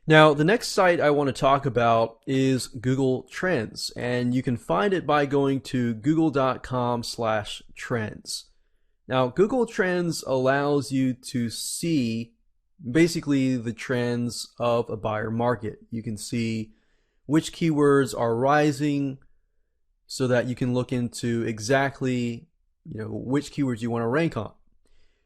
Now, the next site I want to talk about is Google Trends, and you can find it by going to google.com/trends. Now, Google Trends allows you to see basically the trends of a buyer market. You can see which keywords are rising so that you can look into exactly which keywords you want to rank on.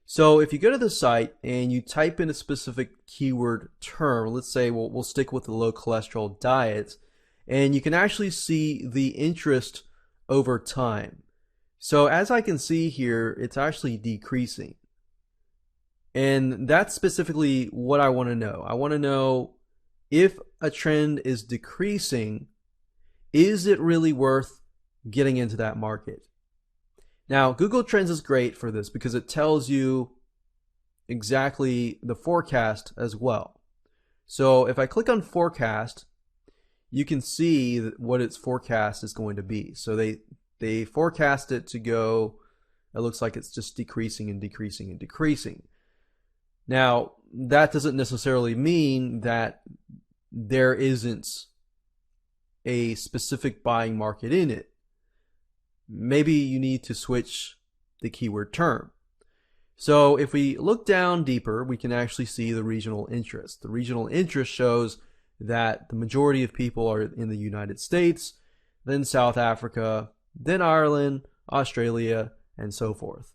So if you go to the site and you type in a specific keyword term, let's say we'll stick with the low cholesterol diet, and you can actually see the interest over time. So as I can see here, it's actually decreasing. And that's specifically what I want to know. I want to know if a trend is decreasing, is it really worth getting into that market? Now, Google Trends is great for this because it tells you exactly the forecast as well. So if I click on forecast, you can see what its forecast is going to be. So they forecast it to go, it looks like it's just decreasing and decreasing and decreasing. Now, that doesn't necessarily mean that there isn't a specific buying market in it. Maybe you need to switch the keyword term. So if we look down deeper, we can actually see the regional interest. The regional interest shows that the majority of people are in the United States, then South Africa, then Ireland, Australia, and so forth.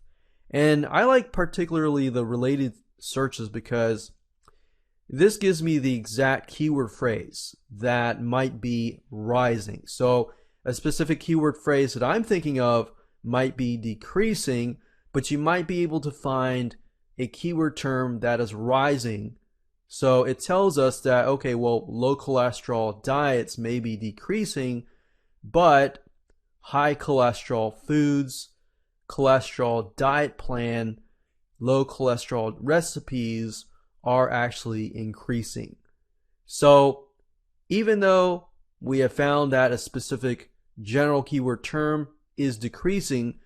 And I like particularly the related searches because this gives me the exact keyword phrase that might be rising. So a specific keyword phrase that I'm thinking of might be decreasing, but you might be able to find a keyword term that is rising. So it tells us that, okay, well, low cholesterol diets may be decreasing, but high cholesterol foods, cholesterol diet plan, low cholesterol recipes are actually increasing. So even though we have found that a specific general keyword term is decreasing,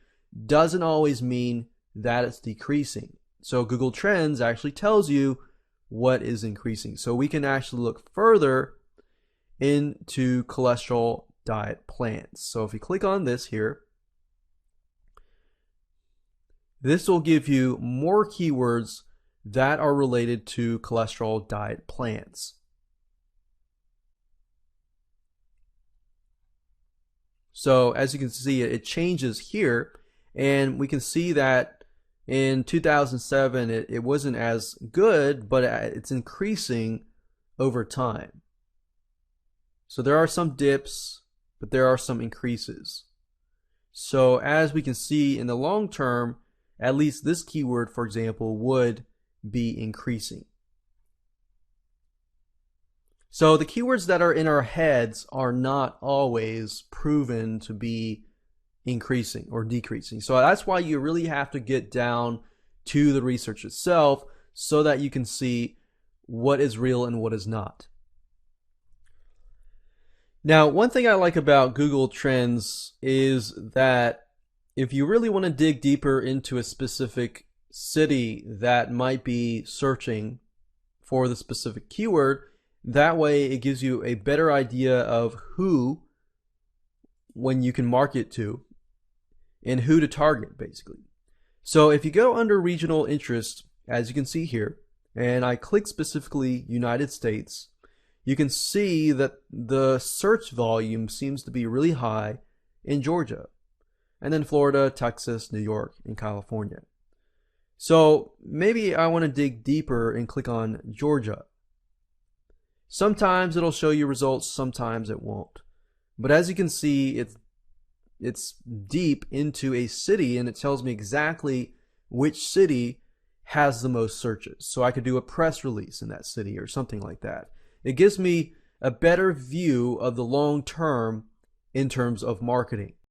doesn't always mean that it's decreasing. So Google Trends actually tells you what is increasing. So we can actually look further into cholesterol diet plans. So if you click on this here, this will give you more keywords that are related to cholesterol diet plans. So as you can see, it changes here, and we can see that in 2007 it wasn't as good, but it's increasing over time. So there are some dips, but there are some increases. So as we can see in the long term, at least this keyword, for example, would be increasing. So the keywords that are in our heads are not always proven to be increasing or decreasing. So that's why you really have to get down to the research itself so that you can see what is real and what is not. Now, one thing I like about Google Trends is that if you really want to dig deeper into a specific city that might be searching for the specific keyword, that way it gives you a better idea of when you can market to and who to target, basically. So if you go under regional interest, as you can see here, and I click specifically United States, you can see that the search volume seems to be really high in Georgia, and then Florida, Texas, New York, and California. So maybe I want to dig deeper and click on Georgia. Sometimes it'll show you results, sometimes it won't. But as you can see, it's deep into a city, and it tells me exactly which city has the most searches. So I could do a press release in that city or something like that. It gives me a better view of the long term in terms of marketing.